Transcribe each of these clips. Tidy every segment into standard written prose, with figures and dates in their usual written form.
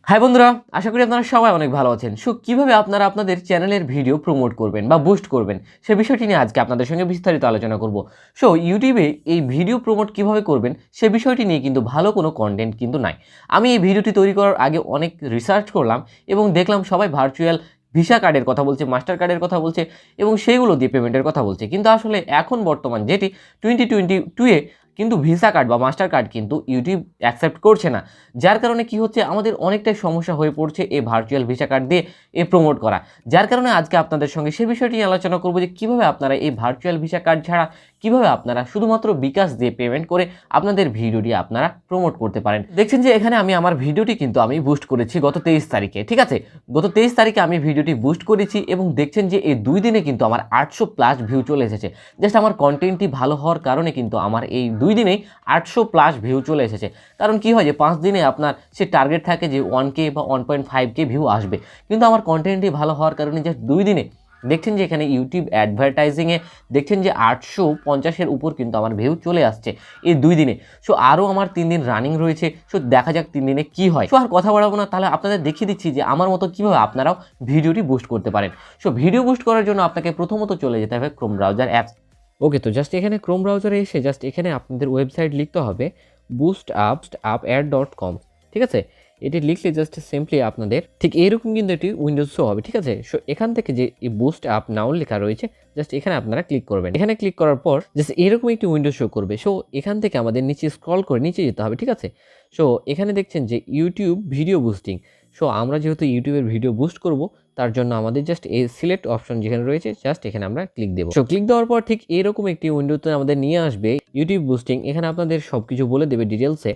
High বন্ধুরা, আশা করি আপনারা সবাই অনেক ভালো আছেন। কিভাবে আপনারা আপনাদের চ্যানেলের ভিডিও প্রমোট করবেন বা বুস্ট করবেন সে বিষয়টি নিয়ে আজকে আপনাদের সঙ্গে বিস্তারিত আলোচনা করব। ইউটিউবে এই ভিডিও প্রমোট কিভাবে করবেন সে বিষয়টি নিয়ে কিন্তু ভালো কোনো কন্টেন্ট কিন্তু নাই। আমি এই ভিডিওটি তৈরি করার আগে অনেক রিসার্চ করলাম এবং দেখলাম সবাই ভার্চুয়াল ভিসা কার্ডের কথা বলছে, মাস্টার কার্ডের কথা বলছে এবং সেইগুলো দিয়ে পেমেন্টের কথা বলছে। কিন্তু আসলে এখন বর্তমান যেটি 2022-এ কিন্তু ভিসা কার্ড বা মাস্টার কার্ড কিন্তু ইউটিউব অ্যাকসেপ্ট করছে না। যার কারণে কি হচ্ছে, আমাদের অনেকটাই সমস্যা হয়ে পড়ছে এই ভার্চুয়াল ভিসা কার্ড দিয়ে প্রমোট করা। যার কারণে আজকে আপনাদের সঙ্গে সে বিষয়টি নিয়ে আলোচনা করব যে কীভাবে আপনারা এই ভার্চুয়াল ভিসা কার্ড ছাড়া কীভাবে আপনারা শুধুমাত্র বিকাশ দিয়ে পেমেন্ট করে আপনাদের ভিডিওটি আপনারা প্রমোট করতে পারেন। দেখছেন যে এখানে আমি আমার ভিডিওটি কিন্তু আমি বুস্ট করেছি গত 23 তারিখে, ঠিক আছে। গত 23 তারিখে আমি ভিডিওটি বুস্ট করেছি এবং দেখছেন যে এই 2 দিনে কিন্তু আমার 800+ ভিউ চলে এসেছে। জাস্ট আমার কন্টেন্টটি ভালো হওয়ার কারণে কিন্তু আমার এই 2 দিনেই 800+ ভিউ চলে এসেছে। কারণ কি হয় যে 5 দিনে আপনার সে টার্গেট থাকে যে 1K বা 1.5K ভিউ আসবে, কিন্তু আমার কন্টেন্টটি ভালো হওয়ার কারণে জাস্ট 2 দিনে দেখছেন যে এখানে ইউটিউব অ্যাডভার্টাইজিংয়ে দেখছেন যে 850-এর উপর কিন্তু আমার ভিউ চলে আসছে এই 2 দিনে। আরও আমার 3 দিন রানিং রয়েছে। দেখা যাক 3 দিনে কি হয়। আর কথা বাড়াবো না, তাহলে আপনাদের দেখিয়ে দিচ্ছি যে আমার মতো কীভাবে আপনারাও ভিডিওটি বুস্ট করতে পারেন। ভিডিও বুস্ট করার জন্য আপনাকে প্রথমত চলে যেতে হবে ক্রোম ব্রাউজার অ্যাপস। ওকে, তো জাস্ট এখানে ক্রোম ব্রাউজারে এসে জাস্ট এখানে আপনাদের ওয়েবসাইট লিখতে হবে boostupad.com, ঠিক আছে। এটি লিখলে জাস্ট সিম্পলি আপনাদের ঠিক এইরকম কিন্তু এটি উইন্ডোজ শো হবে, ঠিক আছে। এখান থেকে যে এই বুস্ট আপ নাও লেখা রয়েছে জাস্ট এখানে আপনারা ক্লিক করবেন। এখানে ক্লিক করার পর জাস্ট এরকম একটি উইন্ডোজ শো করবে। এখান থেকে আমাদের নিচে স্ক্রল করে নিচে যেতে হবে, ঠিক আছে। এখানে দেখছেন যে ইউটিউব ভিডিও বুস্টিং। আমরা যেহেতু ইউটিউবের ভিডিও বুস্ট করব তার জন্য আমাদের জাস্ট এই সিলেক্ট অপশন যেখানে রয়েছে জাস্ট এখানে আমরা ক্লিক দেবো। ক্লিক দেওয়ার পর ঠিক এরকম একটি উইন্ডোতে আমাদের নিয়ে আসবে ইউটিউব বুস্টিং। এখানে আপনাদের সব কিছু বলে দেবে ডিটেলসে।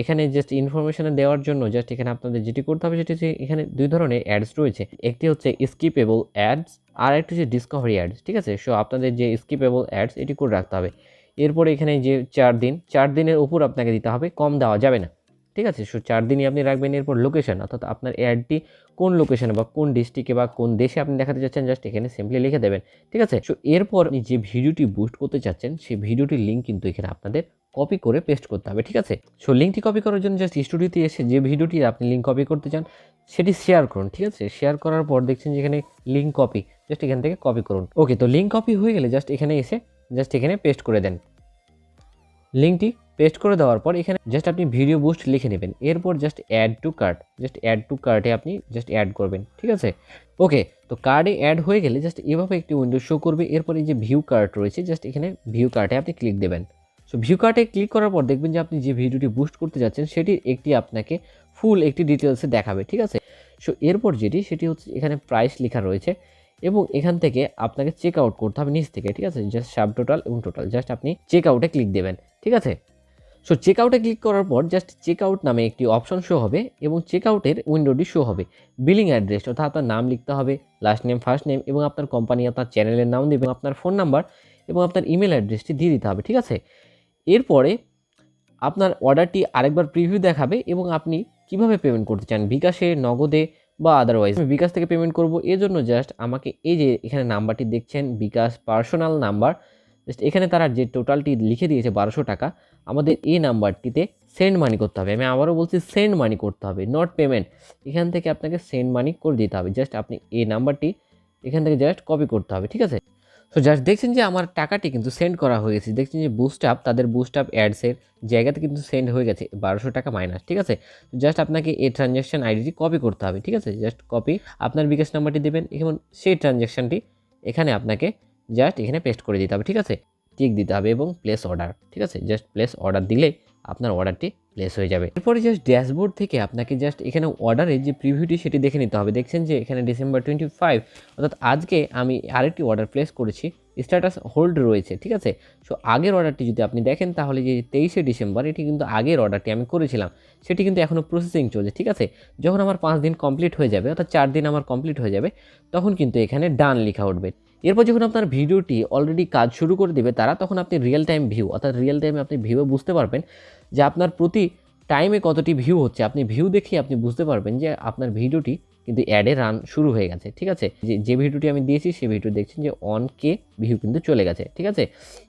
এখানে জাস্ট ইনফরমেশনে দেওয়ার জন্য জাস্ট এখানে আপনাদের যেটি করতে হবে সেটি হচ্ছে এখানে 2 ধরনের অ্যাডস রয়েছে। একটি হচ্ছে স্কিপেবল অ্যাডস আর একটি হচ্ছে ডিসকভারি অ্যাডস, ঠিক আছে। আপনাদের যে স্কিপেবল অ্যাডস এটি করে রাখতে হবে। এরপরে এখানে যে 4 দিনের উপর আপনাকে দিতে হবে, কম দেওয়া যাবে না, ঠিক আছে। 4 দিনই আপনি রাখবেন। এরপর লোকেশন, অর্থাৎ আপনার অ্যাডটি কোন লোকেশনে বা কোন ডিস্ট্রিক্টে বা কোন দেশে আপনি দেখাতে চাচ্ছেন জাস্ট এখানে সিম্পলি লিখে দেবেন, ঠিক আছে। এরপর আপনি যে ভিডিওটি বুস্ট করতে চাচ্ছেন সেই ভিডিওটির লিঙ্ক কিন্তু এখানে আপনাদের কপি করে পেস্ট করতে হবে, ঠিক আছে। লিঙ্কটি কপি করার জন্য জাস্ট স্টুডিওতে এসে যে ভিডিওটি আপনি লিঙ্ক কপি করতে চান সেটি শেয়ার করুন, ঠিক আছে। শেয়ার করার পর দেখছেন যে এখানে লিঙ্ক কপি, জাস্ট এখান থেকে কপি করুন। ওকে, তো লিঙ্ক কপি হয়ে গেলে জাস্ট এখানে এসে জাস্ট এখানে পেস্ট করে দেন। লিঙ্কটি পেস্ট করে দেওয়ার পর এখানে জাস্ট আপনি ভিডিও বুস্ট লিখে নেবেন। এরপর just add to cart, just add to কার্টে আপনি জাস্ট অ্যাড করবেন, ঠিক আছে। ওকে, তো কার্ডে অ্যাড হয়ে গেলে জাস্ট এভাবে একটি উইন্ডো শো করবে। এরপরে যে ভিউ কার্ট রয়েছে জাস্ট এখানে ভিউ কার্টে আপনি ক্লিক দেবেন। ভিউ কার্টে ক্লিক করার পর দেখবেন যে আপনি যে ভিডিওটি বুস্ট করতে যাচ্ছেন সেটির একটি আপনাকে ফুল একটি ডিটেলসে দেখাবে, ঠিক আছে। এরপর সেটি হচ্ছে এখানে প্রাইস লেখা রয়েছে এবং এখান থেকে আপনাকে চেক আউট করতে হবে নিচ থেকে, ঠিক আছে। জাস্ট সাব টোটাল এবং টোটাল জাস্ট আপনি চেক আউটে ক্লিক দেবেন, ঠিক আছে। চেক আউটে ক্লিক করার পর জাস্ট চেক আউট নামে একটি অপশন শো হবে এবং চেক আউটের উইন্ডোটি শো হবে। বিলিং অ্যাড্রেস, অর্থাৎ আপনার নাম লিখতে হবে, লাস্ট নেম, ফার্স্ট নেম এবং আপনার কোম্পানি, আপনার চ্যানেলের নাম দেবেন, আপনার ফোন নাম্বার এবং আপনার ইমেল অ্যাড্রেসটি দিয়ে দিতে হবে, ঠিক আছে। এরপরে আপনার অর্ডারটি আরেকবার প্রিভিউ দেখাবে এবং আপনি কিভাবে পেমেন্ট করতে চান, বিকাশে, নগদে বা আদারওয়াইজ। আমি বিকাশ থেকে পেমেন্ট করব, এর জন্য জাস্ট আমাকে এই যে এখানে নাম্বারটি দেখছেন বিকাশ পার্সোনাল নাম্বার, জাস্ট এখানে তারা যে টোটালটি লিখে দিয়েছে 1200 টাকা, আমাদের এই নাম্বারটিতে সেন্ড মানি করতে হবে। আমি আবারও বলছি সেন্ড মানি করতে হবে, নট পেমেন্ট। এখান থেকে আপনাকে সেন্ড মানি করে দিতে হবে। জাস্ট আপনি এই নাম্বারটি এখান থেকে জাস্ট কপি করতে হবে, ঠিক আছে। জাস্ট দেখছেন যে আমার টাকাটি কিন্তু সেন্ড করা হয়ে গেছে। দেখছেন যে তাদের বুস্ট আপ অ্যাডসের জায়গাতে কিন্তু সেন্ড হয়ে গেছে 1200 টাকা মাইনাস, ঠিক আছে। জাস্ট আপনাকে এই ট্রানজ্যাকশন আইডিটি কপি করতে হবে, ঠিক আছে। জাস্ট কপি, আপনার বিকাশ নাম্বারটি দেবেন এবং সেই ট্রানজ্যাকশনটি এখানে আপনাকে জাস্ট এখানে পেস্ট করে দিতে হবে, ঠিক আছে। টিক দিতে হবে এবং প্লেস অর্ডার, ঠিক আছে। জাস্ট প্লেস অর্ডার দিলে আপনার অর্ডারটি প্লেস হয়ে যাবে। এরপরে জাস্ট ড্যাশবোর্ড থেকে আপনাকে জাস্ট এখানে অর্ডারের যে প্রিভিউটি সেটি দেখে নিতে হবে। দেখছেন যে এখানে ডিসেম্বর 25, অর্থাৎ আজকে আমি আরেকটি অর্ডার প্লেস করেছি, স্ট্যাটাস হোল্ড রয়েছে, ঠিক আছে। আগের অর্ডারটি যদি আপনি দেখেন তাহলে যে 23শে ডিসেম্বর এটি কিন্তু আগের অর্ডারটি আমি করেছিলাম, সেটি কিন্তু এখনও প্রসেসিং চলছে, ঠিক আছে। যখন আমার 5 দিন কমপ্লিট হয়ে যাবে, অর্থাৎ 4 দিন আমার কমপ্লিট হয়ে যাবে, তখন কিন্তু এখানে ডান লেখা উঠবে। এরপর যখন আপনার ভিডিওটি অলরেডি কাজ শুরু করে দেবে তারা, তখন আপনি রিয়েল টাইম ভিউ, অর্থাৎ রিয়েল টাইমে আপনি ভিউয়ে বুঝতে পারবেন যে আপনার প্রতি টাইমে কতটি ভিউ হচ্ছে। আপনি ভিউ দেখে আপনি বুঝতে পারবেন যে আপনার ভিডিওটি কিন্তু অ্যাডে রান শুরু হয়ে গেছে, ঠিক আছে। যে ভিডিওটি আমি দিয়েছি সেই ভিডিও দেখছেন যে 1K ভিউ কিন্তু চলে গেছে, ঠিক আছে।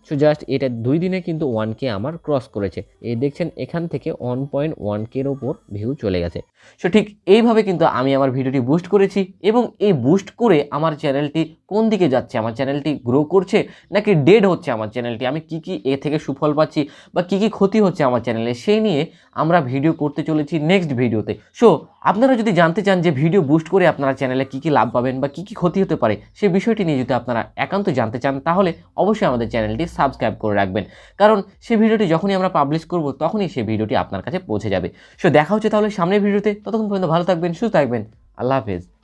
সো জাস্ট এটা 2 দিনে কিন্তু 1K আমার ক্রস করেছে। এই দেখছেন এখান থেকে 1.1K এর উপর ভিউ চলে গেছে। সো ঠিক এইভাবে কিন্তু আমি আমার ভিডিওটি বুস্ট করেছি এবং এই বুস্ট করে আমার চ্যানেলটি কোন দিকে যাচ্ছে, আমার চ্যানেলটি গ্রো করছে নাকি ডেড হচ্ছে আমার চ্যানেলটি, আমি কি কি এ থেকে সুফল পাচ্ছি বা কি কি ক্ষতি হচ্ছে আমার চ্যানেলে, সেই নিয়ে আমরা ভিডিও করতে চলেছি নেক্সট ভিডিওতে। সো আপনারা যদি জানতে চান যে ভিডিও বুস্ট করে আপনারা চ্যানেলে কি কি লাভ পাবেন বা কি কি ক্ষতি হতে পারে, সেই বিষয়টি নিয়ে যদি আপনারা একান্ত জানতে চান তাহলে অবশ্যই আমাদের চ্যানেলটি সাবস্ক্রাইব করে রাখবেন, কারণ সেই ভিডিওটি যখনই আমরা পাবলিশ করব তখনই সেই ভিডিওটি আপনার কাছে পৌঁছে যাবে। সো দেখা হচ্ছে তাহলে সামনের ভিডিওতে, ততক্ষণ পর্যন্ত ভালো থাকবেন, সুস্থ থাকবেন, আল্লাহ হাফেজ।